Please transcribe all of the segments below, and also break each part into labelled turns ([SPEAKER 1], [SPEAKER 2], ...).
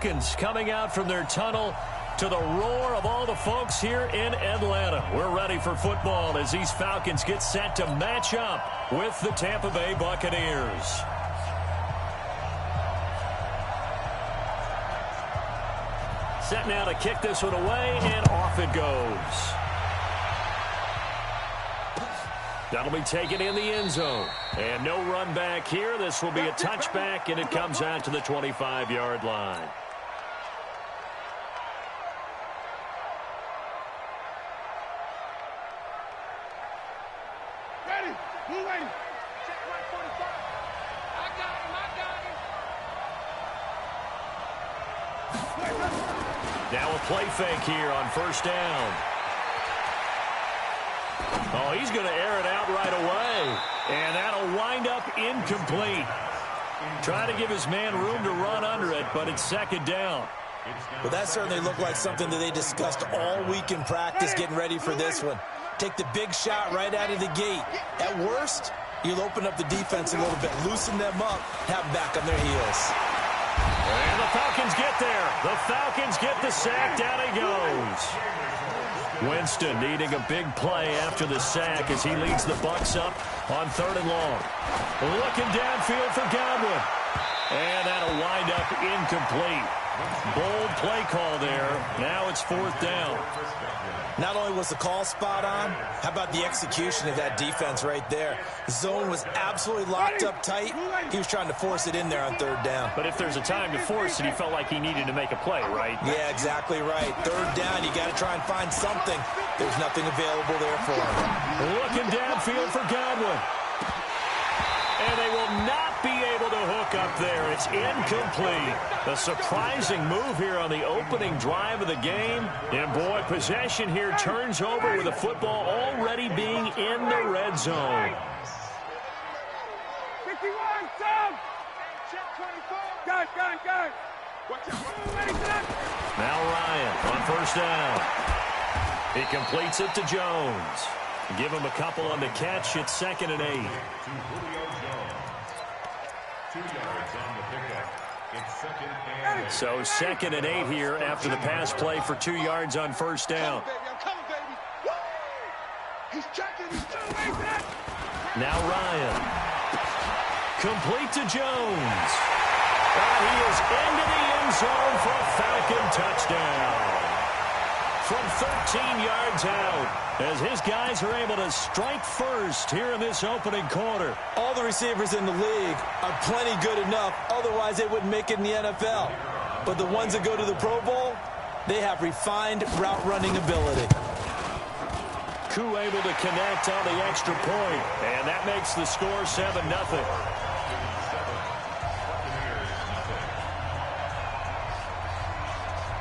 [SPEAKER 1] Falcons coming out from their tunnel to the roar of all the folks here in Atlanta. We're ready for football as these Falcons get set to match up with the Tampa Bay Buccaneers. Set now to kick this one away, and off it goes. That'll be taken in the end zone. And no run back here. This will be a touchback, and it comes out to the 25-yard line.
[SPEAKER 2] Ready. Move ready. Check right 45. I got him.
[SPEAKER 1] Now a play fake here on first down. Oh, he's going to air it out right away. And that'll wind up incomplete. Trying to give his man room to run under it, but it's second down.
[SPEAKER 3] Well, that certainly looked like something that they discussed all week in practice getting ready for this one. Take the big shot right out of the gate. At worst, you'll open up the defense a little bit, loosen them up, have them back on their heels.
[SPEAKER 1] And the Falcons get there. The Falcons get the sack. Down he goes. Winston needing a big play after the sack as he leads the Bucs up on 3rd and long. Looking downfield for Godwin. And that'll wind up incomplete. Bold play call there. Now it's 4th down.
[SPEAKER 3] Not only was the call spot on, how about the execution of that defense right there? The zone was absolutely locked up tight. He was trying to force it in there on 3rd down.
[SPEAKER 1] But if there's a time to force it, he felt like he needed to make a play, right?
[SPEAKER 3] Yeah, exactly right. 3rd down, you got to try and find something. There's nothing available there for him.
[SPEAKER 1] Looking downfield for Godwin. And they will not be able to hook up there. It's incomplete. A surprising move here on the opening drive of the game. And, boy, possession here turns over with the football already being in the red zone.
[SPEAKER 2] 51, Tom! Check 24. Go.
[SPEAKER 1] Now Ryan on first down. He completes it to Jones. Give him a couple on the catch. It's 2nd and 8.
[SPEAKER 4] 2 yards on the pickup. It's 2nd and 8.
[SPEAKER 1] So 2nd and 8 here after the pass play for 2 yards on first down.
[SPEAKER 2] Come on, baby. Woo! He's checking. He's doing that.
[SPEAKER 1] Now Ryan. Complete to Jones. He is into the end zone for a Falcon touchdown. From 13 yards out, as his guys are able to strike first here in this opening quarter.
[SPEAKER 3] All the receivers in the league are plenty good enough, otherwise they wouldn't make it in the NFL. But the ones that go to the Pro Bowl, they have refined route running ability.
[SPEAKER 1] Koo able to connect on the extra point, and that makes the score 7-0.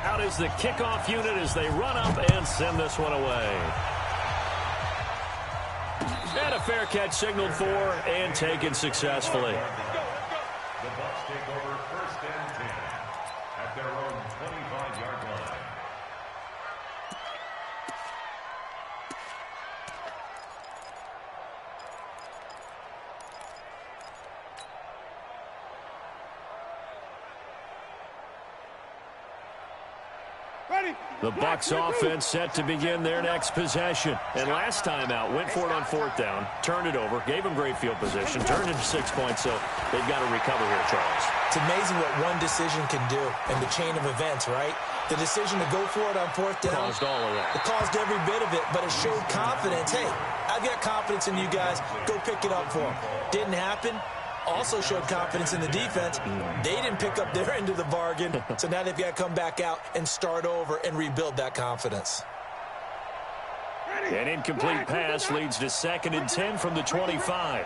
[SPEAKER 1] Out is the kickoff unit as they run up and send this one away. And a fair catch signaled for and taken successfully.
[SPEAKER 4] The Bucs take over 1st and 10 at their own 25-yard line.
[SPEAKER 1] The Bucs offense set to begin their next possession. And last time out, went for it on 4th down, turned it over, gave them great field position, turned it to 6 points, so they've got to recover here, Charles.
[SPEAKER 3] It's amazing what one decision can do in the chain of events, right? The decision to go for it on 4th down.
[SPEAKER 1] Caused all of that.
[SPEAKER 3] It caused every bit of it, but it showed confidence. Hey, I've got confidence in you guys. Go pick it up for them. Didn't happen. Also showed confidence in the defense. They didn't pick up their end of the bargain, so now they've got to come back out and start over and rebuild that confidence.
[SPEAKER 1] An incomplete pass leads to 2nd and 10 from the 25.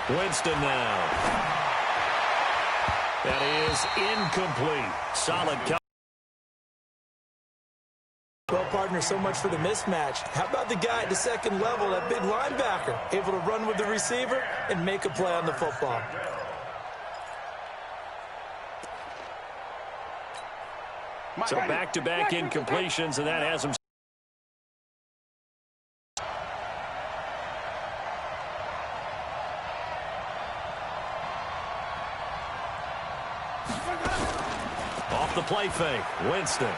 [SPEAKER 1] Winston now. That is incomplete. Solid cover.
[SPEAKER 3] Well, partner, so much for the mismatch. How about the guy at the 2nd level, that big linebacker, able to run with the receiver and make a play on the football?
[SPEAKER 1] So back-to-back incompletions, and that has him. Off the play fake, Winston.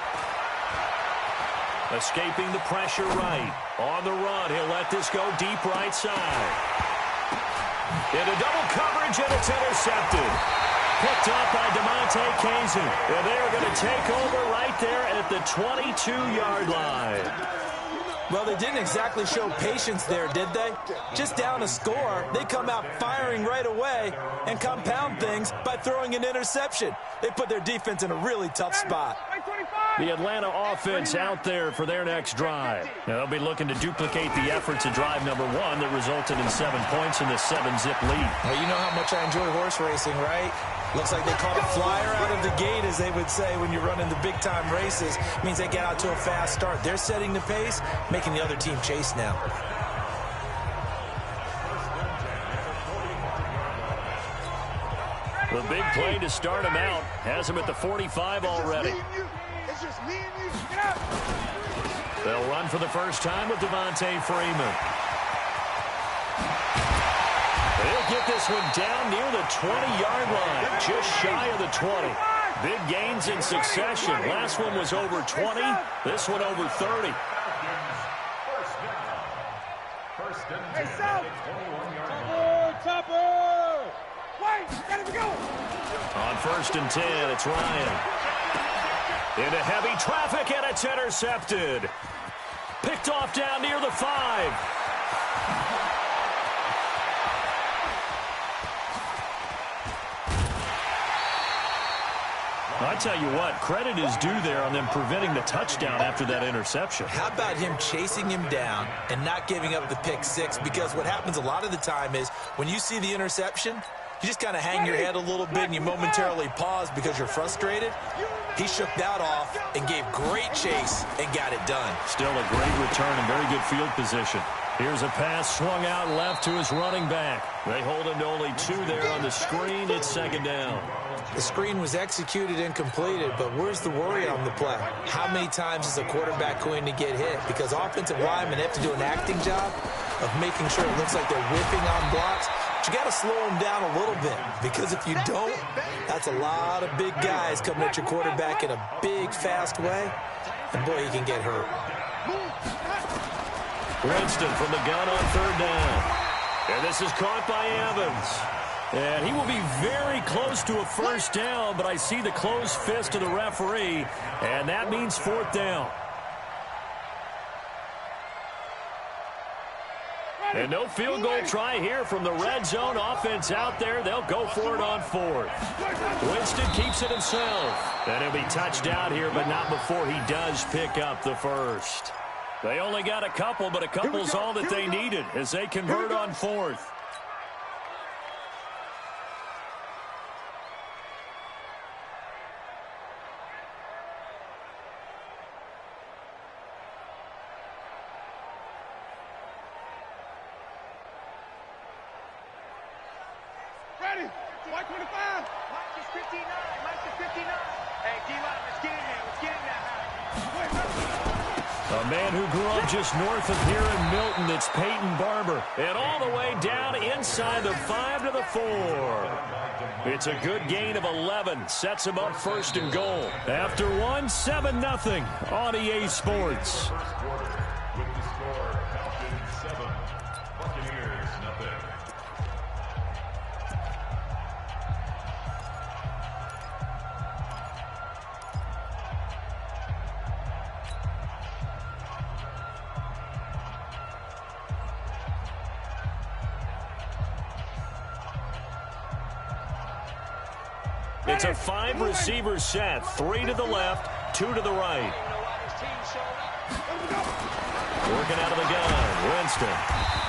[SPEAKER 1] Escaping the pressure right. On the run, he'll let this go deep right side. Into double coverage, and it's intercepted. Picked up by DeMonte Casey. And they're going to take over right there at the 22-yard line.
[SPEAKER 3] Well, they didn't exactly show patience there, did they? Just down a score, they come out firing right away and compound things by throwing an interception. They put their defense in a really tough spot.
[SPEAKER 1] The Atlanta offense out there for their next drive. Now, they'll be looking to duplicate the efforts of drive number 1 that resulted in 7 points in the 7-zip lead.
[SPEAKER 3] Well, you know how much I enjoy horse racing, right? Looks like they caught a flyer out of the gate, as they would say when you're running the big-time races. It means they get out to a fast start. They're setting the pace, making the other team chase now.
[SPEAKER 1] The big play to start him out has him at the 45 already.
[SPEAKER 2] It's just me and you. Get out.
[SPEAKER 1] They'll run for the first time with Devontae Freeman. They'll get this one down near the 20-yard line, just shy of the 20. Big gains in succession. Last one was over 20. This one over 30.
[SPEAKER 2] Hey, South. Topper. Wait, let him go.
[SPEAKER 1] On 1st and 10, it's Ryan. Into heavy traffic, and it's intercepted. Picked off down near the 5. I tell you what, credit is due there on them preventing the touchdown after that interception.
[SPEAKER 3] How about him chasing him down and not giving up the pick 6? Because what happens a lot of the time is when you see the interception, you just kind of hang your head a little bit and you momentarily pause because you're frustrated. He shook that off and gave great chase and got it done.
[SPEAKER 1] Still a great return and very good field position. Here's a pass swung out left to his running back. They hold him to only 2 there on the screen. It's 2nd down.
[SPEAKER 3] The screen was executed and completed, but where's the worry on the play? How many times is a quarterback going to get hit? Because offensive linemen have to do an acting job of making sure it looks like they're whipping on blocks. But you got to slow them down a little bit, because if you don't, that's a lot of big guys coming at your quarterback in a big, fast way. And boy, he can get hurt.
[SPEAKER 1] Winston from the gun on 3rd down. And this is caught by Evans. And he will be very close to a first down, but I see the closed fist of the referee, and that means 4th down. And no field goal try here from the red zone offense out there. They'll go for it on 4th. Winston keeps it himself. And he'll be touched out here, but not before he does pick up the first. They only got a couple, but a couple's all that they needed as they convert on 4th.
[SPEAKER 2] Ready. 125.
[SPEAKER 5] Mike is 59. Mike is 59. Hey, D-line, let's get in there. Let's get in there.
[SPEAKER 1] A man who grew up just north of here in Milton, it's Peyton Barber. And all the way down inside the 5 to the 4. It's a good gain of 11. Sets him up 1st and goal. After 1, 7-0 on EA Sports.
[SPEAKER 4] With the score, Falcons 7, Buccaneers 0.
[SPEAKER 1] It's a 5-receiver set. 3 to the left, 2 to the right. Working out of the gun, Winston.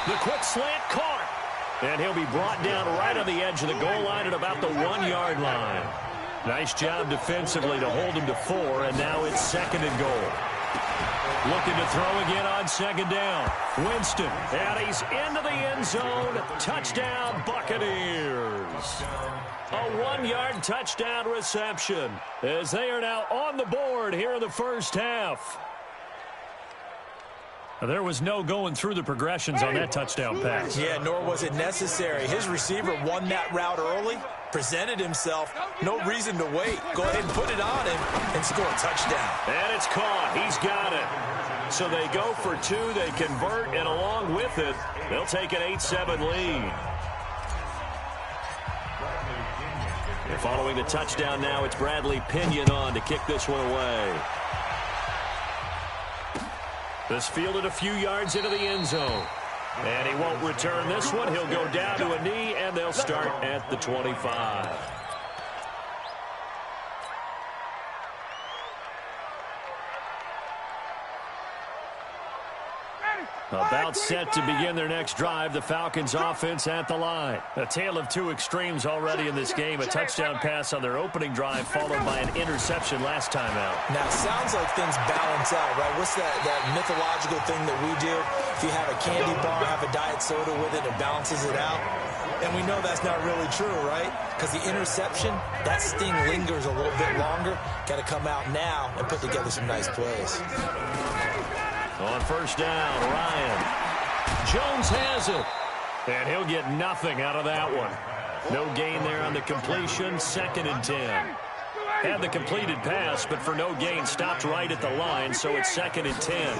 [SPEAKER 1] The quick slant caught. And he'll be brought down right on the edge of the goal line at about the 1-yard line. Nice job defensively to hold him to 4, and now it's 2nd and goal. Looking to throw again on 2nd down. Winston, and he's into the end zone. Touchdown, Buccaneers. A 1-yard touchdown reception as they are now on the board here in the first half. There was no going through the progressions on that touchdown pass.
[SPEAKER 3] Yeah, nor was it necessary. His receiver won that route early, presented himself. No reason to wait. Go ahead and put it on him and score a touchdown.
[SPEAKER 1] And it's caught. He's got it. So they go for two. They convert, and along with it, they'll take an 8-7 lead. And following the touchdown now, it's Bradley Pinion on to kick this one away. This fielded a few yards into the end zone. And he won't return this one. He'll go down to a knee, and they'll start at the 25. About set to begin their next drive, the Falcons offense at the line. A tale of two extremes already in this game. A touchdown pass on their opening drive followed by an interception last time out.
[SPEAKER 3] Now, it sounds like things balance out, right? What's that mythological thing that we do? If you have a candy bar, have a diet soda with it, it balances it out. And we know that's not really true, right? Because the interception, that sting lingers a little bit longer. Got to come out now and put together some nice plays.
[SPEAKER 1] On first down, Ryan. Jones has it. And he'll get nothing out of that one. No gain there on the completion. 2nd and 10. Had the completed pass, but for no gain, stopped right at the line, so it's 2nd and 10.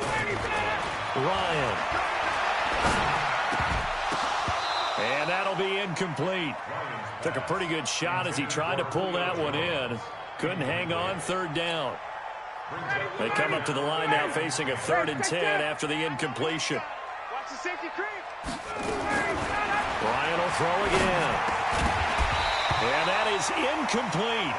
[SPEAKER 1] Ryan. And that'll be incomplete. Took a pretty good shot as he tried to pull that one in. Couldn't hang on. 3rd down. They come up to the line now facing a 3rd and 10 after the incompletion.
[SPEAKER 5] Watch the safety creep.
[SPEAKER 1] Ryan will throw again. And that is incomplete.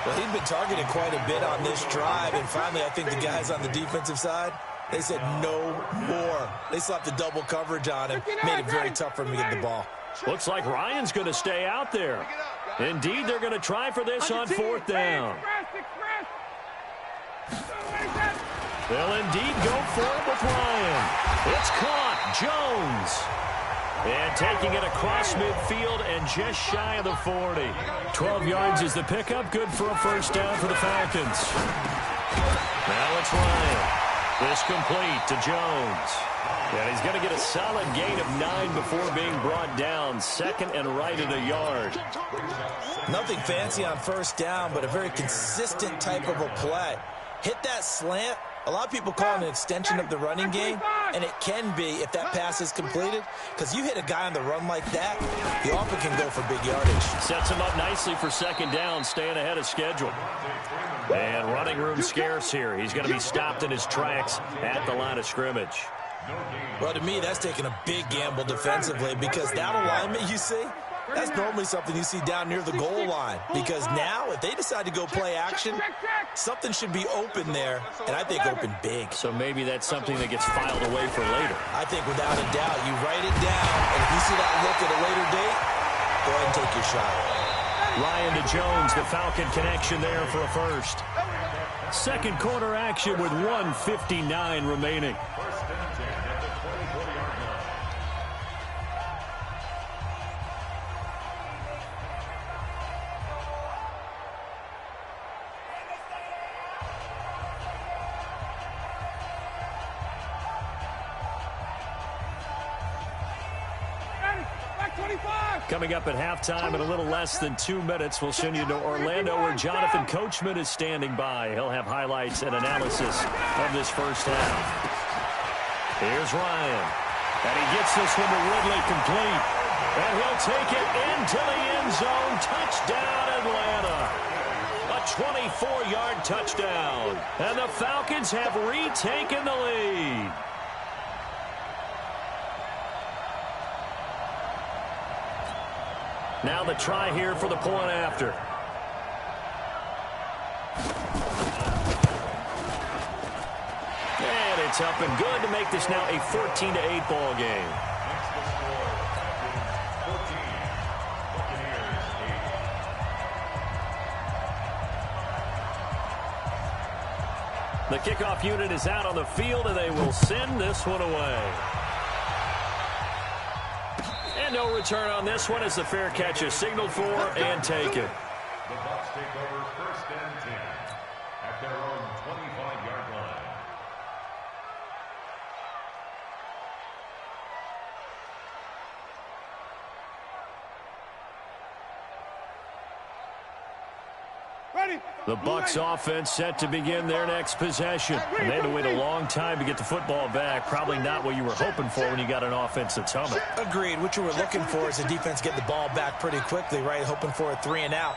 [SPEAKER 3] Well, he'd been targeted quite a bit on this drive, and finally I think the guys on the defensive side, they said no more. They slapped the double coverage on him, made it very tough for him to get the ball.
[SPEAKER 1] Looks like Ryan's going to stay out there. Indeed, they're going to try for this on 4th down. They'll indeed go for it with Ryan. It's caught. Jones. And taking it across midfield and just shy of the 40. 12 yards is the pickup. Good for a first down for the Falcons. Now it's Ryan. This complete to Jones. And he's going to get a solid gain of 9 before being brought down. 2nd and right at a yard.
[SPEAKER 3] Nothing fancy on first down, but a very consistent type of a play. Hit that slant. A lot of people call it an extension of the running game, and it can be if that pass is completed, because you hit a guy on the run like that, he often can go for big yardage.
[SPEAKER 1] Sets him up nicely for 2nd down, staying ahead of schedule. And running room scarce here. He's going to be stopped in his tracks at the line of scrimmage.
[SPEAKER 3] Well, to me, that's taking a big gamble defensively, because that alignment you see, that's normally something you see down near the goal line. Because now, if they decide to go play action, something should be open there, and I think open big.
[SPEAKER 1] So maybe that's something that gets filed away for later.
[SPEAKER 3] I think without a doubt, you write it down, and if you see that look at a later date, go ahead and take your shot.
[SPEAKER 1] Ryan to Jones, the Falcon connection there for a first. 2nd quarter action with 1:59 remaining. Coming up at halftime in a little less than 2 minutes, we'll send you to Orlando where Jonathan Coachman is standing by. He'll have highlights and analysis of this first half. Here's Ryan. And he gets this one to Ridley complete. And he'll take it into the end zone. Touchdown, Atlanta. A 24-yard touchdown. And the Falcons have retaken the lead. Now the try here for the point after. And it's up and good to make this now a 14-8 ball game. The kickoff unit is out on the field, and they will send this one away. And no return on this one as the fair catch is signaled for and taken.
[SPEAKER 4] The Bucs take over 1st and 10 at their own 25-yard line.
[SPEAKER 1] The Bucs offense set to begin their next possession. And they had to wait a long time to get the football back. Probably not what you were hoping for when you got an offense that's humming.
[SPEAKER 3] Agreed. What you were looking for is the defense get the ball back pretty quickly, right? Hoping for a 3 and out.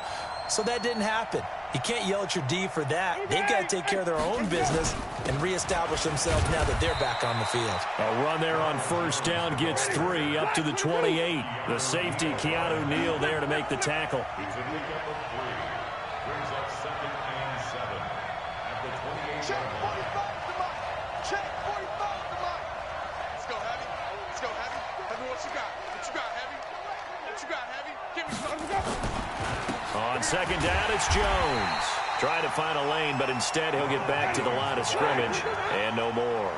[SPEAKER 3] So that didn't happen. You can't yell at your D for that. They've got to take care of their own business and reestablish themselves now that they're back on the field.
[SPEAKER 1] A run there on first down gets 3 up to the 28. The safety, Keanu Neal, there to make the tackle.
[SPEAKER 2] Check 45 to Mike. Check 45 to Mike. Let's go, Heavy. Let's go, Heavy. Heavy, what you got? What you got, Heavy? What you got, Heavy? Give me some.
[SPEAKER 1] On second down, it's Jones. Trying to find a lane, but instead he'll get back to the line of scrimmage. And no more.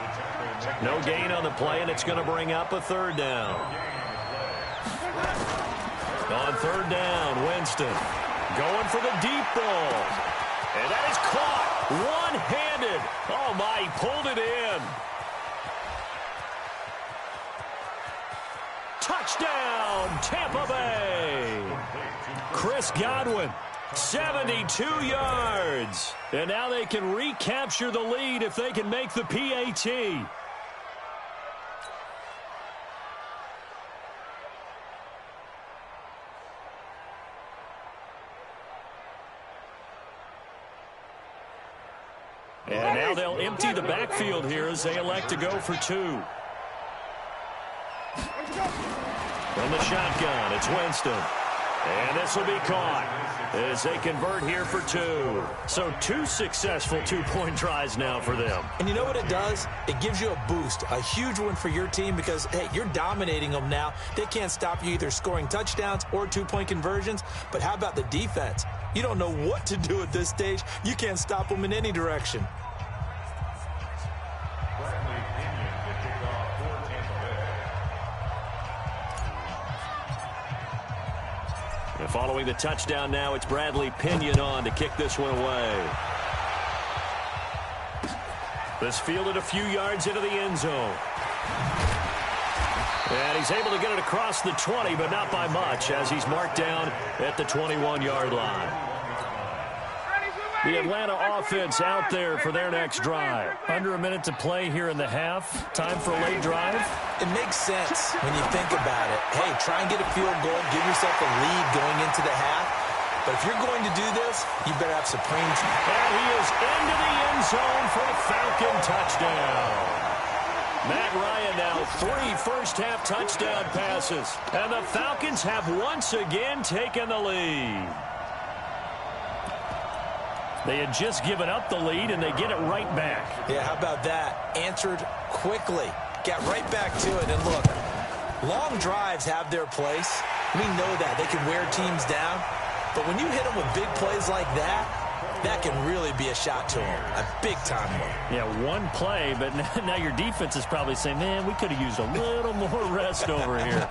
[SPEAKER 1] No gain on the play, and it's going to bring up a third down. On third down, Winston going for the deep ball. And that is caught one-handed. Oh, my, he pulled it in. Touchdown, Tampa Bay. Chris Godwin, 72 yards. And now they can recapture the lead if they can make the PAT. And now they'll empty the backfield here as they elect to go for 2. From the shotgun, it's Winston. And this will be caught as they convert here for 2. So 2 successful two-point tries now for them.
[SPEAKER 3] And you know what it does? It gives you a boost, a huge one for your team because, hey, you're dominating them now. They can't stop you either scoring touchdowns or two-point conversions. But how about the defense? You don't know what to do at this stage. You can't stop them in any direction.
[SPEAKER 1] And following the touchdown now, it's Bradley Pinion on to kick this one away. This fielded a few yards into the end zone. And he's able to get it across the 20, but not by much, as he's marked down at the 21-yard line. The Atlanta offense out there for their next drive. Under a minute to play here in the half. Time for a late drive.
[SPEAKER 3] It makes sense when you think about it. Hey, try and get a field goal, give yourself a lead going into the half. But if you're going to do this, you better have supreme.
[SPEAKER 1] And he is into the end zone for a Falcon touchdown. Matt Ryan now 3 first-half touchdown passes. And the Falcons have once again taken the lead. They had just given up the lead, and they get it right back.
[SPEAKER 3] Yeah, how about that? Answered quickly. Got right back to it. And look, long drives have their place. We know that. They can wear teams down. But when you hit them with big plays like that, that can really be a shot to them. A big-time one.
[SPEAKER 1] Yeah, one play, but now your defense is probably saying, man, we could have used a little more rest over here.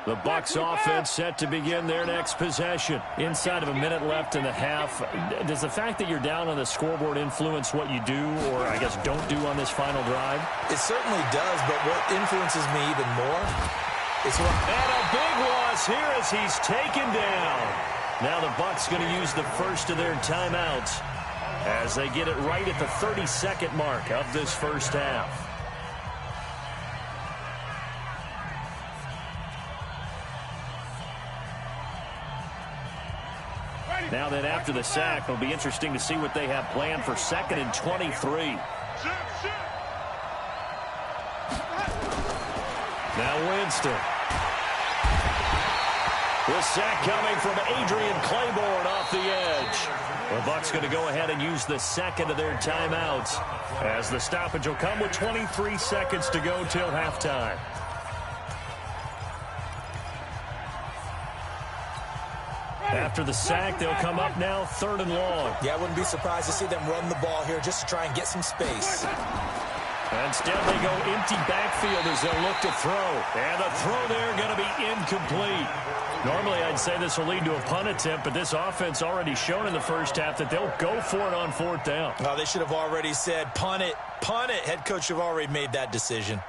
[SPEAKER 1] The Bucs offense set to begin their next possession. Inside of a minute left in the half. Does the fact that you're down on the scoreboard influence what you do, or I guess don't do on this final drive?
[SPEAKER 3] It certainly does, but what influences me even more is what...
[SPEAKER 1] And a big loss here as he's taken down. Now the Bucs going to use the first of their timeouts as they get it right at the 32nd mark of this first half. Now then, after the sack, it'll be interesting to see what they have planned for 2nd and 23. Now Winston. The sack coming from Adrian Claiborne off the edge. The Bucs going to go ahead and use the second of their timeouts as the stoppage will come with 23 seconds to go till halftime. After the sack, they'll come up now 3rd and long.
[SPEAKER 3] Yeah, I wouldn't be surprised to see them run the ball here just to try and get some space.
[SPEAKER 1] Instead, they go empty backfield as they'll look to throw. And the throw there going to be incomplete. Normally, I'd say this will lead to a punt attempt, but this offense already shown in the first half that they'll go for it on fourth down.
[SPEAKER 3] Oh, they should have already said, punt it, punt it. Head coach have already made that decision.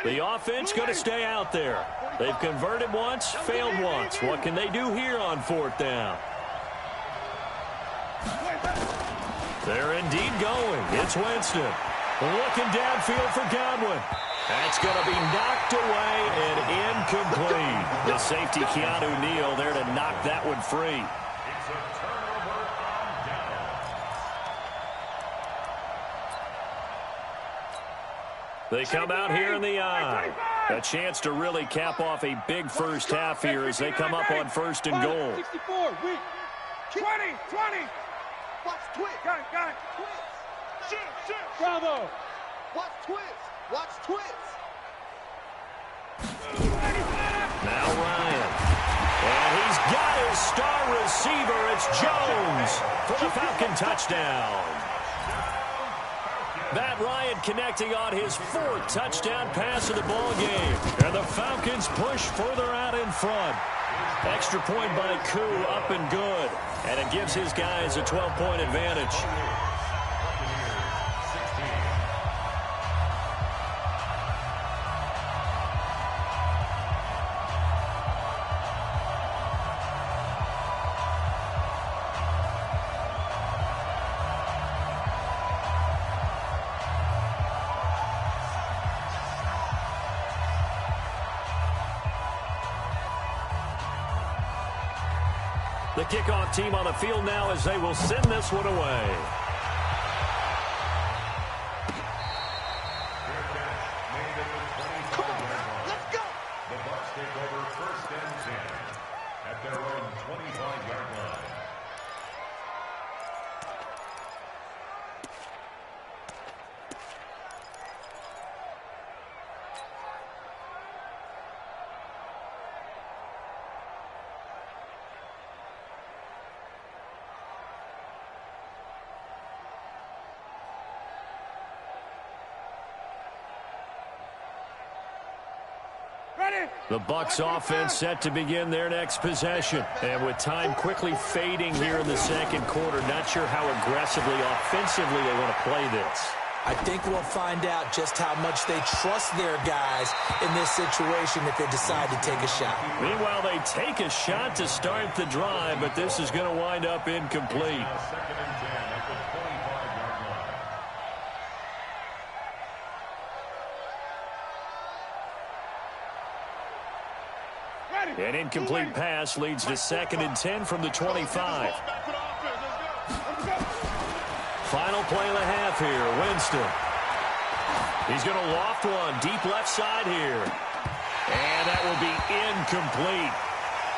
[SPEAKER 1] The offense going to stay out there. They've converted once, failed once. What can they do here on fourth down? They're indeed going. It's Winston. Looking downfield for Godwin. That's going to be knocked away and incomplete. The safety, Keanu Neal, there to knock that one free.
[SPEAKER 4] It's a turnover on down.
[SPEAKER 1] They come out here in the eye. A chance to really cap off a big first half here as they come up on first and goal.
[SPEAKER 5] 64, 20.
[SPEAKER 2] Watch twist.
[SPEAKER 5] Got it.
[SPEAKER 2] Twist. Shoot.
[SPEAKER 5] Bravo.
[SPEAKER 2] Watch twist. Watch twist.
[SPEAKER 1] Now Ryan. And he's got his star receiver. It's Jones for the Falcon touchdown. Matt Ryan connecting on his fourth touchdown pass of the ball game. And the Falcons push further out in front. Extra point by Koo, up and good. And it gives his guys a 12-point advantage. The kickoff team on the field now as they will send this one away.
[SPEAKER 2] Come on, let's go.
[SPEAKER 4] The Bucs take over first and 10 at their own 25-yard line.
[SPEAKER 1] The Bucs offense set to begin their next possession. And with time quickly fading here in the second quarter, not sure how aggressively, offensively they want to play this.
[SPEAKER 3] I think we'll find out just how much they trust their guys in this situation if they decide to take a shot.
[SPEAKER 1] Meanwhile, they take a shot to start the drive, but this is going to wind up incomplete.
[SPEAKER 4] Second and 10 at the 25-yard line.
[SPEAKER 1] An incomplete pass leads to second and 10 from the 25. Final play of the half here, Winston. He's going to loft one deep left side here. And that will be incomplete.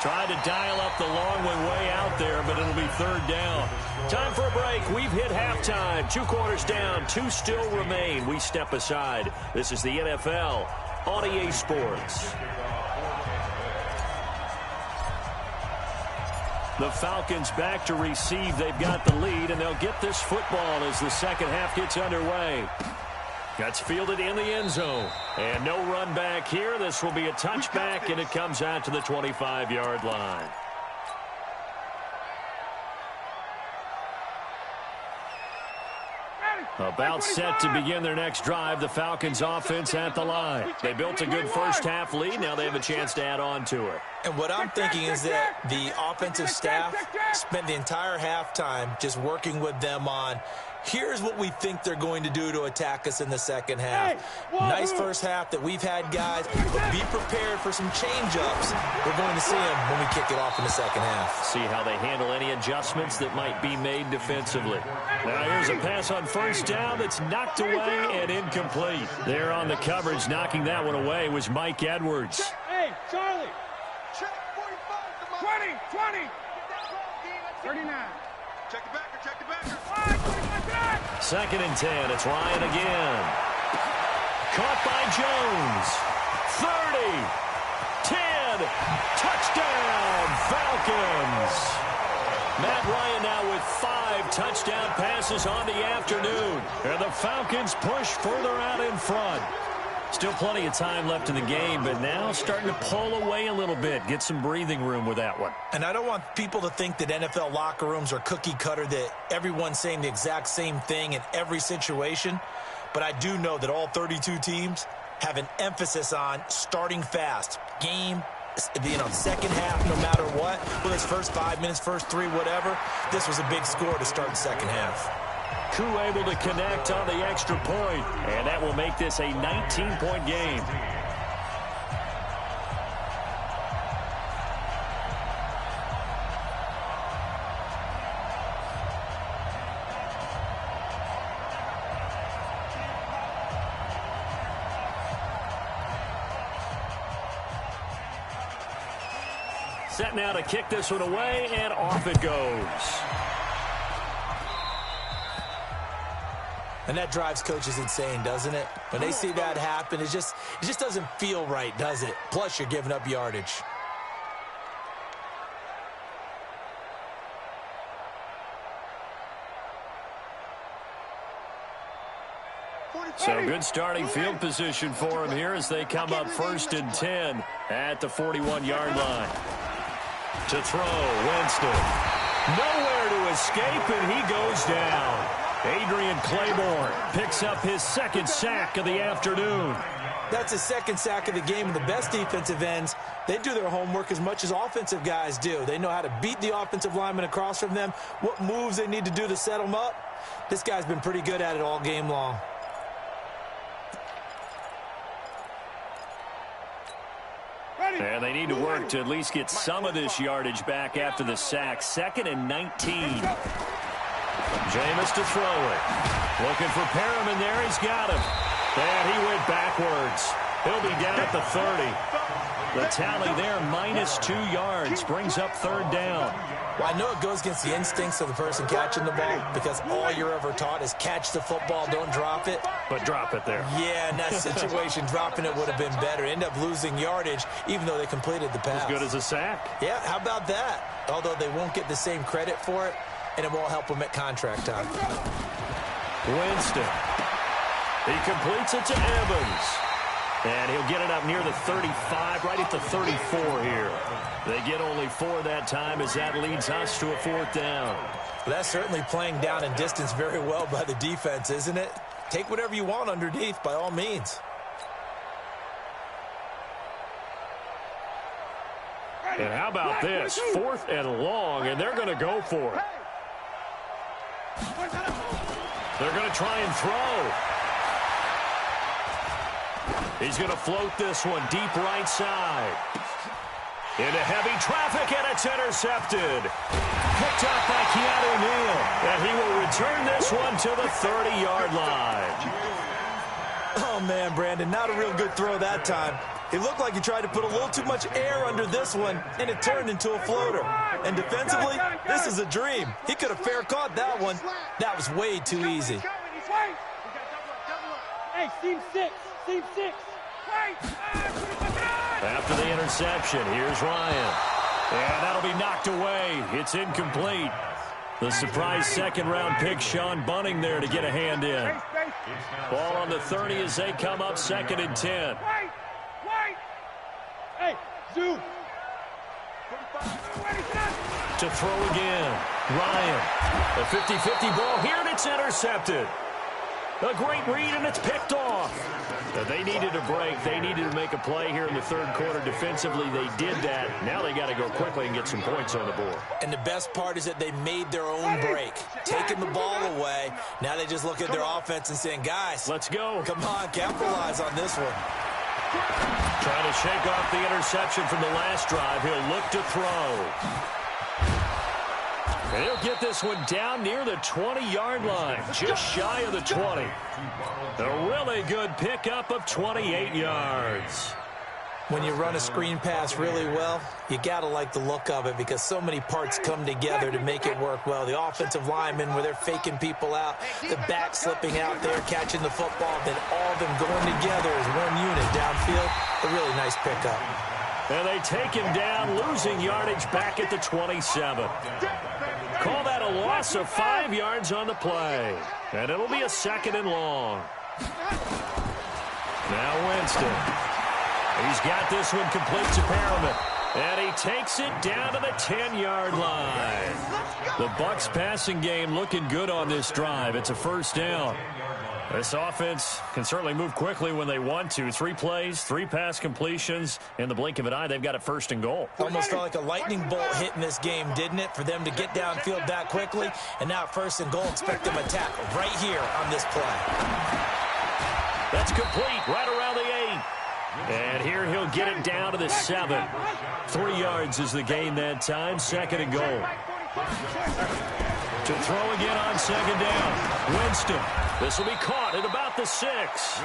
[SPEAKER 1] Tried to dial up the long one way out there, but it'll be third down. Time for a break. We've hit halftime. 2 quarters down, 2 still remain. We step aside. This is the NFL on EA Sports. The Falcons back to receive. They've got the lead, and they'll get this football as the second half gets underway. That's fielded in the end zone. And no run back here. This will be a touchback, and it comes out to the 25-yard line. About set to begin their next drive, the Falcons offense at the line. They built a good first half lead. Now they have a chance to add on to it.
[SPEAKER 3] And what I'm thinking is that the offensive staff spent the entire halftime just working with them on, here's what we think they're going to do to attack us in the second half. Nice first half that we've had, guys, but be prepared for some change-ups. We're going to see them when we kick it off in the second half.
[SPEAKER 1] See how they handle any adjustments that might be made defensively. Now here's a pass on first down that's knocked away and incomplete. There on the coverage, knocking that one away was Mike Edwards.
[SPEAKER 5] Hey, Charlie.
[SPEAKER 2] Check 45 to
[SPEAKER 5] 20. 39.
[SPEAKER 2] Check the backer, check the backer.
[SPEAKER 1] Second and 10, it's Ryan again. Caught by Jones. 30, 10, touchdown, Falcons. Matt Ryan now with 5 touchdown passes on the afternoon. And the Falcons push further out in front. Still plenty of time left in the game, but now starting to pull away a little bit. Get some breathing room with that one.
[SPEAKER 3] And I don't want people to think that NFL locker rooms are cookie cutter, that everyone's saying the exact same thing in every situation. But I do know that all 32 teams have an emphasis on starting fast. Game, second half, no matter what. Whether it's first 5 minutes, first 3, whatever. This was a big score to start the second half.
[SPEAKER 1] Koo able to connect on the extra point, and that will make this a 19-point game. Set now to kick this one away, and off it goes.
[SPEAKER 3] And that drives coaches insane, doesn't it? When they see that happen, it just doesn't feel right, does it? Plus, you're giving up yardage.
[SPEAKER 1] So good starting field position for him here as they come up 1st and 10 at the 41-yard line. To throw, Winston. Nowhere to escape, and he goes down. Adrian Claiborne picks up his 2nd sack of the afternoon.
[SPEAKER 3] That's his 2nd sack of the game, and the best defensive ends, they do their homework as much as offensive guys do. They know how to beat the offensive lineman across from them, what moves they need to do to set them up. This guy's been pretty good at it all game long.
[SPEAKER 1] And they need to work to at least get some of this yardage back after the sack. 2nd and 19. Jameis to throw it. Looking for Perriman there. He's got him. And he went backwards. He'll be down at the 30. The tally there, -2 yards. Brings up 3rd down.
[SPEAKER 3] Well, I know it goes against the instincts of the person catching the ball because all you're ever taught is catch the football, don't drop it.
[SPEAKER 1] But drop it there.
[SPEAKER 3] Yeah, in that situation, dropping it would have been better. End up losing yardage, even though they completed the pass.
[SPEAKER 1] As good as a sack.
[SPEAKER 3] Yeah, how about that? Although they won't get the same credit for it, and it won't help them at contract time.
[SPEAKER 1] Winston. He completes it to Evans. And he'll get it up near the 35, right at the 34 here. They get only 4 that time as that leads us to a 4th down.
[SPEAKER 3] Well, that's certainly playing down in distance very well by the defense, isn't it? Take whatever you want underneath, by all means.
[SPEAKER 1] And how about this? 4th and long, and they're going to go for it. They're going to try and throw. He's going to float this one deep right side. Into heavy traffic, and it's intercepted. Picked up by Keanu Neal. And he will return this one to the 30-yard line.
[SPEAKER 3] Oh, man, Brandon, not a real good throw that time. It looked like he tried to put a little too much air under this one, and it turned into a floater. And defensively, this is a dream. He could have fair caught that one. That was way too easy.
[SPEAKER 5] Hey, team 6. Team 6.
[SPEAKER 1] After the interception, here's Ryan. And that'll be knocked away. It's incomplete. The surprise 2nd-round pick, Sean Bunting, there to get a hand in. Ball on the 30 as they come up 2nd and 10.
[SPEAKER 5] Hey, zoom.
[SPEAKER 1] To throw again. Ryan. A 50-50 ball here, and it's intercepted. A great read, and it's picked off. They needed a break. They needed to make a play here in the 3rd quarter. Defensively, they did that. Now they got to go quickly and get some points on the board.
[SPEAKER 3] And the best part is that they made their own break, taking the ball away. Now they just look at their offense and saying, guys,
[SPEAKER 1] let's go.
[SPEAKER 3] Come on, capitalize on this one.
[SPEAKER 1] Trying to shake off the interception from the last drive. He'll look to throw. And he'll get this one down near the 20-yard line, just shy of the 20. A really good pickup of 28 yards.
[SPEAKER 3] When you run a screen pass really well, you got to like the look of it because so many parts come together to make it work well. The offensive linemen, where they're faking people out, the back slipping out there, catching the football, then all of them going together as one unit downfield. A really nice pickup.
[SPEAKER 1] And they take him down, losing yardage back at the 27. loss of 5 yards on the play. And it'll be a 2nd and long. Now Winston. He's got this one complete to Perriman. And he takes it down to the 10-yard line. The Bucs passing game looking good on this drive. It's a 1st down. This offense can certainly move quickly when they want to. 3 plays, 3 pass completions. In the blink of an eye, they've got a 1st and goal.
[SPEAKER 3] Almost felt like a lightning bolt hit in this game, didn't it? For them to get downfield that quickly. And now 1st and goal. Expect them to attack right here on this play.
[SPEAKER 1] That's complete right around the 8. And here he'll get it down to the 7. 3 yards is the gain that time. 2nd and goal. To throw again on 2nd down. Winston. This will be caught at about the 6.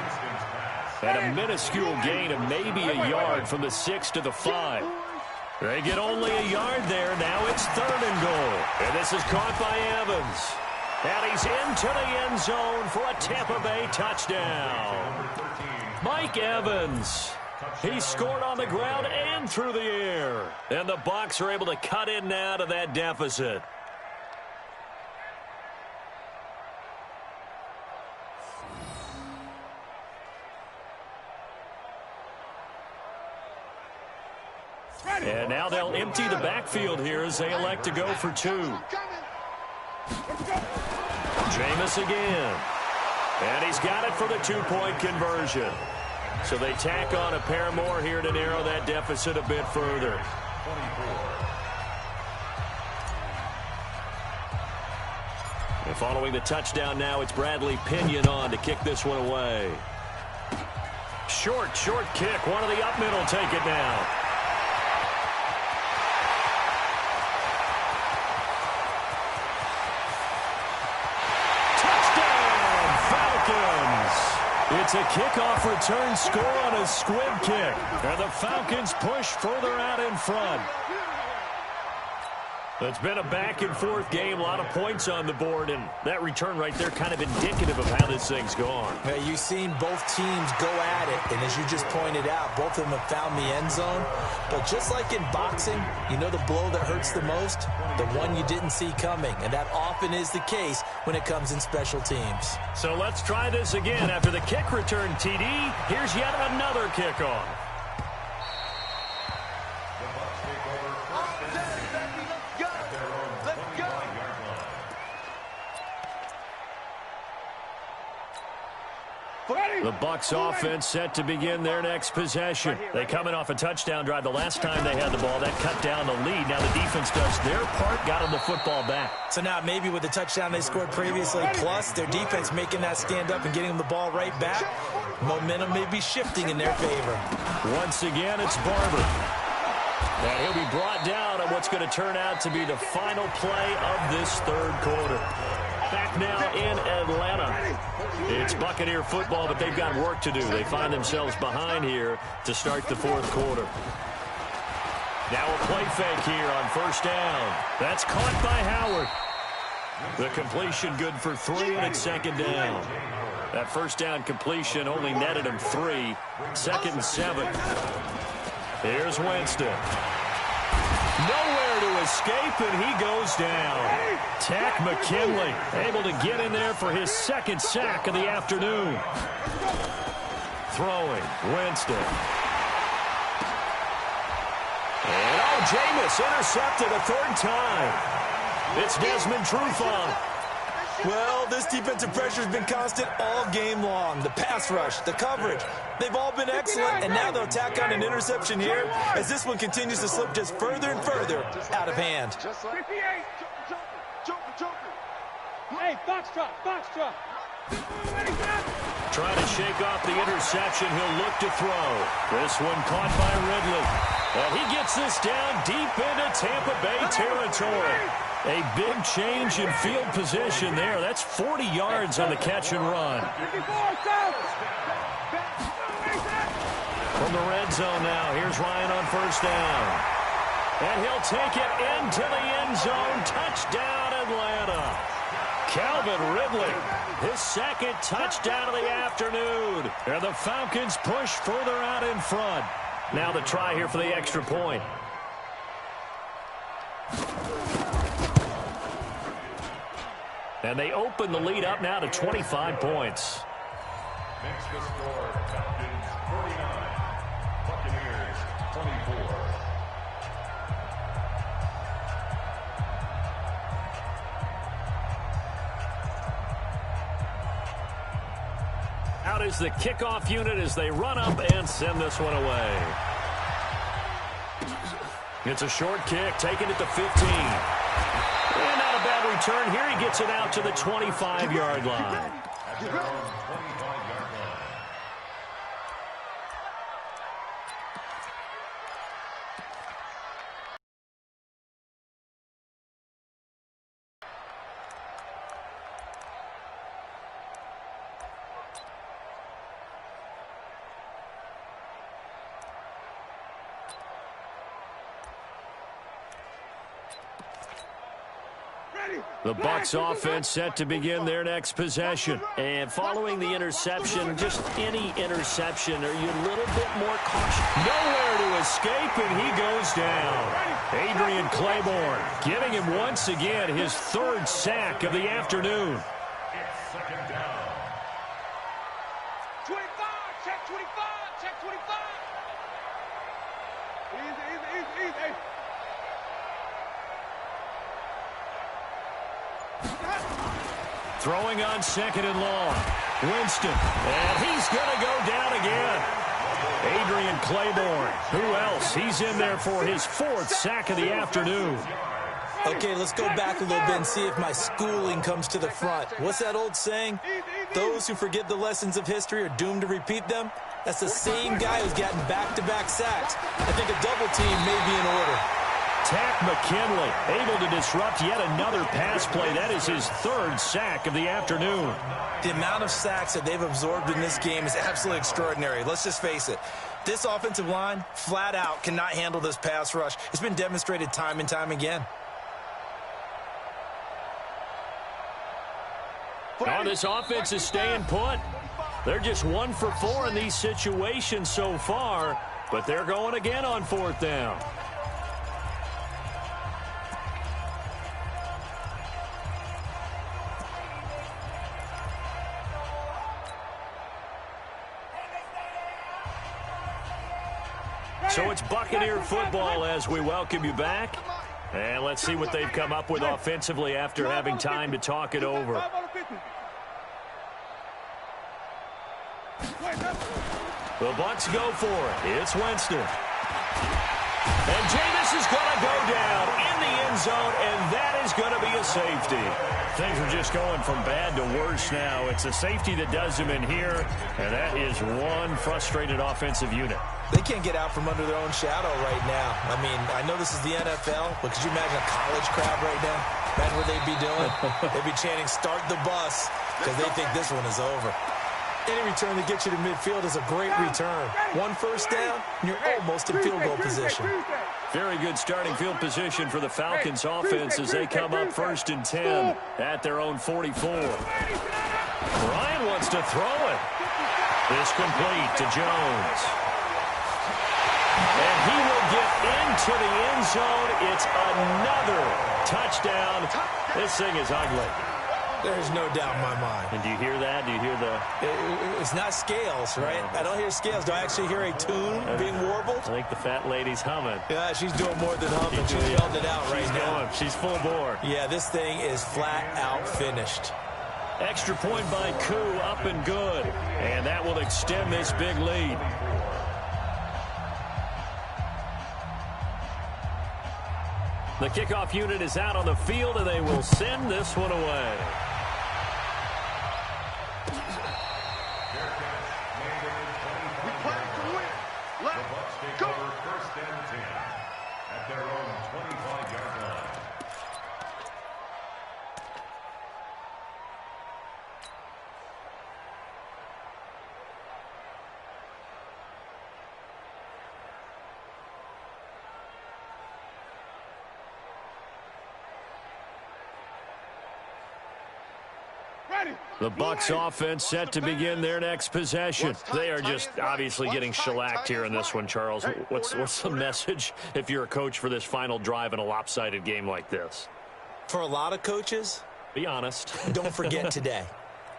[SPEAKER 1] And a minuscule gain of maybe a yard from the 6 to the 5. They get only a yard there. Now it's 3rd and goal. And this is caught by Evans. And he's into the end zone for a Tampa Bay touchdown. Mike Evans. He scored on the ground and through the air. And the Bucs are able to cut in now to that deficit. And now they'll empty the backfield here as they elect to go for 2. Jameis again. And he's got it for the 2-point conversion. So they tack on a pair more here to narrow that deficit a bit further. And following the touchdown now, it's Bradley Pinion on to kick this one away. Short kick. One of the up middle take it now. It's a kickoff return score on a squib kick. And the Falcons push further out in front. It's been a back-and-forth game, a lot of points on the board, and that return right there kind of indicative of how this thing's gone.
[SPEAKER 3] Yeah, you've seen both teams go at it, and as you just pointed out, both of them have found the end zone. But just like in boxing, you know the blow that hurts the most? The one you didn't see coming, and that often is the case when it comes in special teams.
[SPEAKER 1] So let's try this again. After the kick return, TD, here's yet another kickoff. The Bucs offense set to begin their next possession. They coming off a touchdown drive the last time they had the ball. That cut down the lead. Now the defense does their part, got them the football back.
[SPEAKER 3] So now maybe with the touchdown they scored previously, plus their defense making that stand up and getting them the ball right back, momentum may be shifting in their favor.
[SPEAKER 1] Once again, it's Barber. And he'll be brought down on what's going to turn out to be the final play of this 3rd quarter. Back now in Atlanta. It's Buccaneer football, but they've got work to do. They find themselves behind here to start the 4th quarter. Now a play fake here on 1st down. That's caught by Howard. The completion good for 3, and it's 2nd down. That 1st down completion only netted him 3. 2nd and 7. Here's Winston. Nowhere to escape, and he goes down. Tack McKinley able to get in there for his 2nd sack of the afternoon. Throwing, Winston. And Jameis intercepted a 3rd time. It's Desmond Trufant.
[SPEAKER 3] Well, this defensive pressure has been constant all game long. The pass rush, the coverage, they've all been excellent, and now they'll tack on an interception here as this one continues to slip just further and further out of hand.
[SPEAKER 5] 58. Hey, box truck.
[SPEAKER 1] Trying to shake off the interception. He'll look to throw. This one caught by Ridley. And he gets this down deep into Tampa Bay territory. A big change in field position there. That's 40 yards on the catch and run. From the red zone now, here's Ryan on 1st down. And he'll take it into the end zone. Touchdown, Atlanta. Calvin Ridley, his 2nd touchdown of the afternoon. And the Falcons push further out in front. Now the try here for the extra point. And they open the lead up now to 25 points.
[SPEAKER 4] Makes the score Falcons 49, Buccaneers 24.
[SPEAKER 1] Out is the kickoff unit as they run up and send this one away. It's a short kick, taking it to 15. And not a bad return here. He gets it out to the 25-yard line.
[SPEAKER 4] At their own 25-yard line.
[SPEAKER 1] The Bucs offense set to begin their next possession. And following the interception, just any interception, are you a little bit more cautious? Nowhere to escape, and he goes down. Adrian Claiborne giving him once again his third sack of the afternoon.
[SPEAKER 4] It's second down.
[SPEAKER 5] 25, check 25, check 25. Easy.
[SPEAKER 1] Throwing on second and long. Winston. And he's going to go down again. Adrian Claiborne. Who else? He's in there for his fourth sack of the afternoon.
[SPEAKER 3] Okay, let's go back a little bit and see if my schooling comes to the front. What's that old saying? Those who forget the lessons of history are doomed to repeat them. That's the same guy who's gotten back-to-back sacks. I think a double team may be in order.
[SPEAKER 1] Tack McKinley able to disrupt yet another pass play. That is his third sack of the afternoon.
[SPEAKER 3] The amount of sacks that they've absorbed in this game is absolutely extraordinary. Let's just face it. This offensive line, flat out, cannot handle this pass rush. It's been demonstrated time and time again.
[SPEAKER 1] Oh, this offense is staying put. They're just 1 for 4 in these situations so far, but they're going again on fourth down. So it's Buccaneer football as we welcome you back. And let's see what they've come up with offensively after having time to talk it over. The Bucs go for it. It's Winston. And Jameis is going to go down in the end zone, and that is going to be a safety. Things are just going from bad to worse now. It's a safety that does them in here, and that is one frustrated offensive unit.
[SPEAKER 3] They can't get out from under their own shadow right now. I mean, I know this is the NFL, but could you imagine a college crowd right now? Imagine what they'd be doing. They'd be chanting, "Start the bus," because they think this one is over. Any return that gets you to midfield is a great return. 1 first down, and you're almost in field goal position.
[SPEAKER 1] Very good starting field position for the Falcons offense as they come up 1st and 10 at their own 44. Brian wants to throw it. This complete to Jones. And he will get into the end zone. It's another touchdown. This thing is ugly.
[SPEAKER 3] There's no doubt in my mind.
[SPEAKER 1] And do you hear that? Do you hear the...
[SPEAKER 3] It's not scales, right? I don't hear scales. Do I actually hear a tune being warbled?
[SPEAKER 1] I think the fat lady's humming.
[SPEAKER 3] Yeah, she's doing more than humming. She's yelled it out right now.
[SPEAKER 1] She's full bore.
[SPEAKER 3] Yeah, this thing is flat out finished.
[SPEAKER 1] Extra point by Koo, up and good. And that will extend this big lead. The kickoff unit is out on the field, and they will send this one away.
[SPEAKER 2] Go!
[SPEAKER 4] First and 10 at their own 25-yard line.
[SPEAKER 1] The Bucs offense set to begin their next possession. They are just obviously getting shellacked here in this one, Charles. What's the message if you're a coach for this final drive in a lopsided game like this?
[SPEAKER 3] For a lot of coaches,
[SPEAKER 1] Be honest.
[SPEAKER 3] Don't forget today.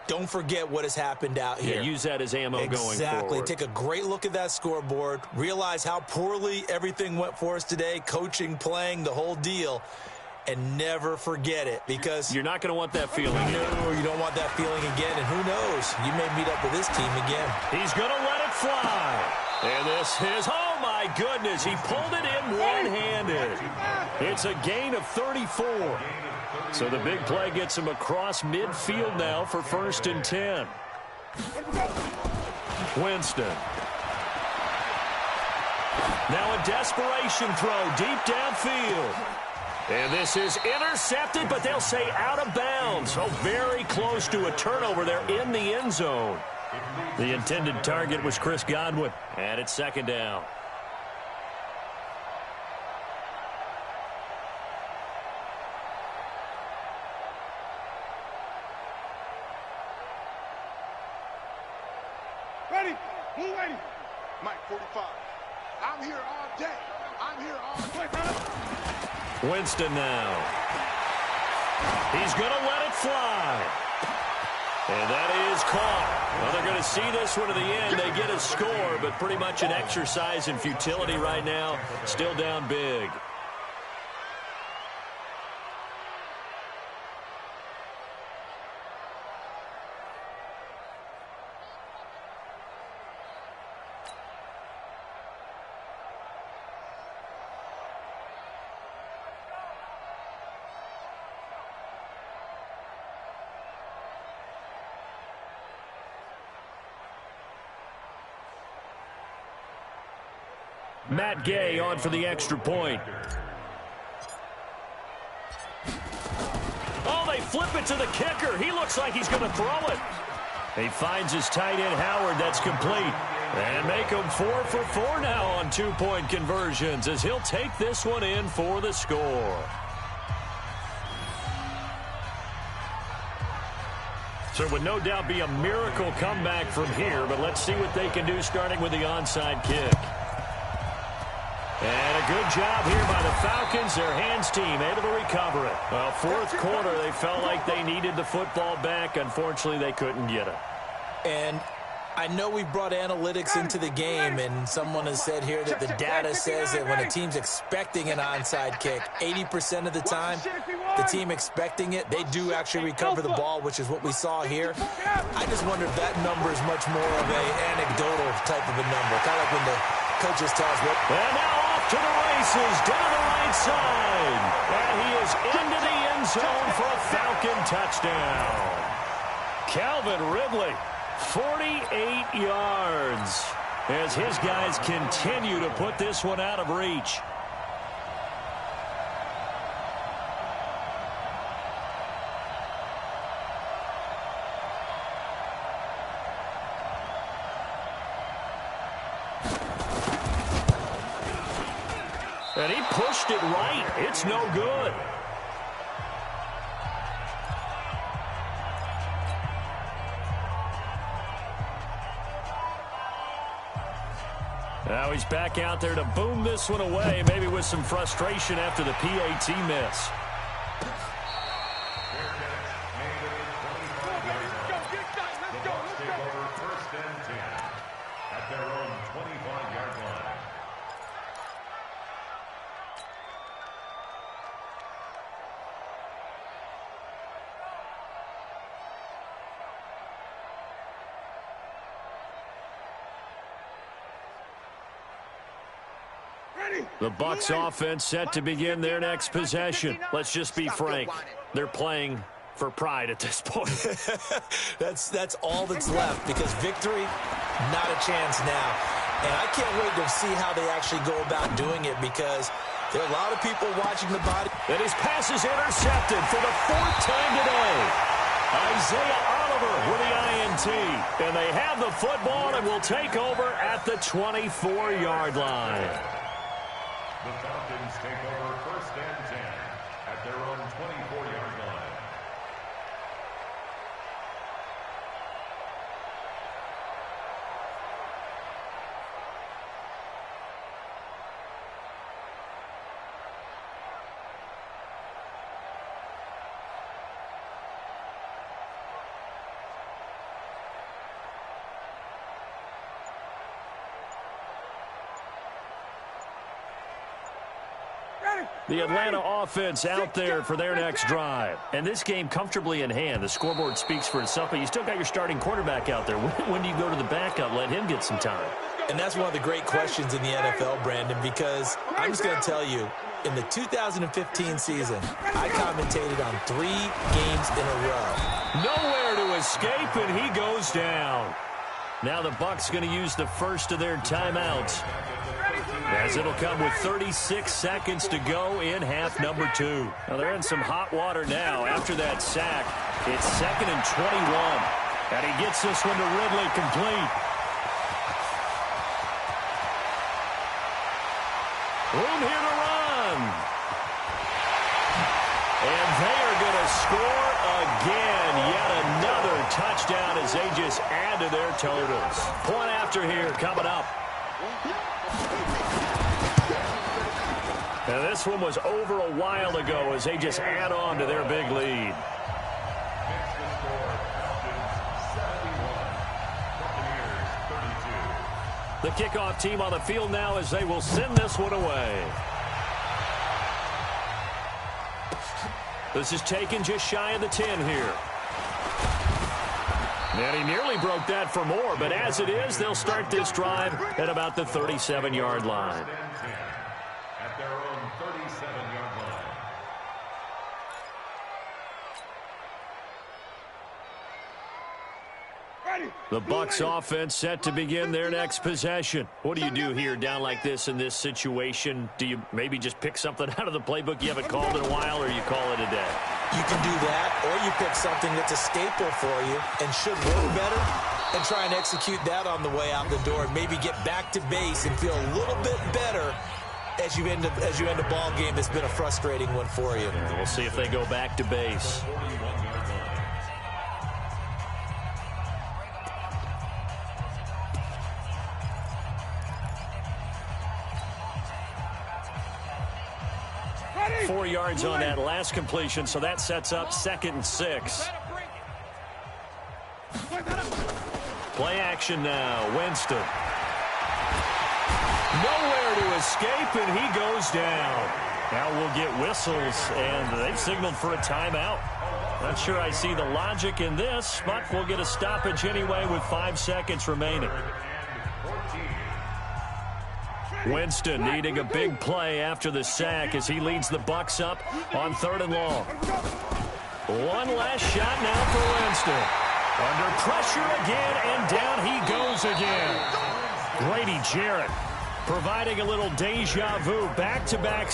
[SPEAKER 3] Don't forget what has happened out here.
[SPEAKER 1] Yeah, use that as ammo going forward.
[SPEAKER 3] Exactly. Take a great look at that scoreboard. Realize how poorly everything went for us today. Coaching, playing, the whole deal. And never forget it, because
[SPEAKER 1] you're not going to want that feeling.
[SPEAKER 3] No, you don't want that feeling again. And who knows? You may meet up with this team again.
[SPEAKER 1] He's going to let it fly. And this is, oh my goodness, he pulled it in one-handed. It's a gain of 34. So the big play gets him across midfield now for 1st and 10. Winston. Now a desperation throw deep downfield. And this is intercepted, but they'll say out of bounds. So very close to a turnover there in the end zone. The intended target was Chris Godwin, and it's 2nd down.
[SPEAKER 2] Ready? Who ready? Mike, 45. I'm here all day. I'm here all day.
[SPEAKER 1] Winston now. He's going to let it fly. And that is caught. Well, they're going to see this one to the end. They get a score, but pretty much an exercise in futility right now. Still down big. Matt Gay on for the extra point. Oh, they flip it to the kicker. He looks like he's going to throw it. He finds his tight end, Howard. That's complete. And make him 4 for 4 now on 2-point conversions as he'll take this one in for the score. So it would no doubt be a miracle comeback from here, but let's see what they can do starting with the onside kick. And a good job here by the Falcons, their hands team, able to recover it. Well, 4th quarter, they felt like they needed the football back. Unfortunately, they couldn't get it.
[SPEAKER 3] And I know we brought analytics into the game, and someone has said here that the data says that when a team's expecting an onside kick, 80% of the time, the team expecting it, they do actually recover the ball, which is what we saw here. I just wonder if that number is much more of an anecdotal type of a number, kind of like when the coaches tell us what.
[SPEAKER 1] And now off to the races, down the right side. And he is into the end zone for a Falcon touchdown. Calvin Ridley, 48 yards, as his guys continue to put this one out of reach. And he pushed it right. It's no good. Now he's back out there to boom this one away, maybe with some frustration after the PAT miss. The Bucs offense set to begin their next possession. Let's just be frank. They're playing for pride at this point.
[SPEAKER 3] That's all that's left, because victory, not a chance now. And I can't wait to see how they actually go about doing it, because there are a lot of people watching the body.
[SPEAKER 1] And his pass is intercepted for the 4th time today. Isaiah Oliver with the INT. And they have the football and will take over at the 24-yard line.
[SPEAKER 4] The Falcons take over 1st and 10 at their own 24-yard line.
[SPEAKER 1] The Atlanta offense out there for their next drive. And this game comfortably in hand. The scoreboard speaks for itself, but you still got your starting quarterback out there. When do you go to the backup? Let him get some time.
[SPEAKER 3] And that's one of the great questions in the NFL, Brandon, because I'm just going to tell you, in the 2015 season, I commentated on 3 games in a row.
[SPEAKER 1] Nowhere to escape, and he goes down. Now the Bucs going to use the first of their timeouts, as it'll come with 36 seconds to go in half number 2. Now they're in some hot water now after that sack. It's 2nd and 21. And he gets this one to Ridley complete. Room here to run. And they are going to score again. Yet another touchdown as they just add to their totals. Point after here coming up. Now this one was over a while ago as they just add on to their big lead. The kickoff team on the field now as they will send this one away. This is taken just shy of the 10 here. And he nearly broke that for more, but as it is, they'll start this drive at about the 37-yard line.
[SPEAKER 4] At their own 37-yard line.
[SPEAKER 1] The Bucs offense set to begin their next possession. What do you do here down like this in this situation? Do you maybe just pick something out of the playbook you haven't called in a while, or you call it a day?
[SPEAKER 3] You can do that, or you pick something that's a staple for you and should work better and try and execute that on the way out the door and maybe get back to base and feel a little bit better as you end a ball game that's been a frustrating one for you.
[SPEAKER 1] Yeah, we'll see if they go back to base.
[SPEAKER 2] Ready?
[SPEAKER 1] 4 yards on that last completion, so that sets up 2nd and 6. Play action now. Winston. Nowhere to escape, and he goes down. Now we'll get whistles, and they've signaled for a timeout. Not sure I see the logic in this, but we'll get a stoppage anyway with 5 seconds remaining. Winston needing a big play after the sack as he leads the Bucs up on 3rd and long. One last shot now for Winston. Under pressure again, and down he goes again. Grady Jarrett providing a little deja vu, back-to-back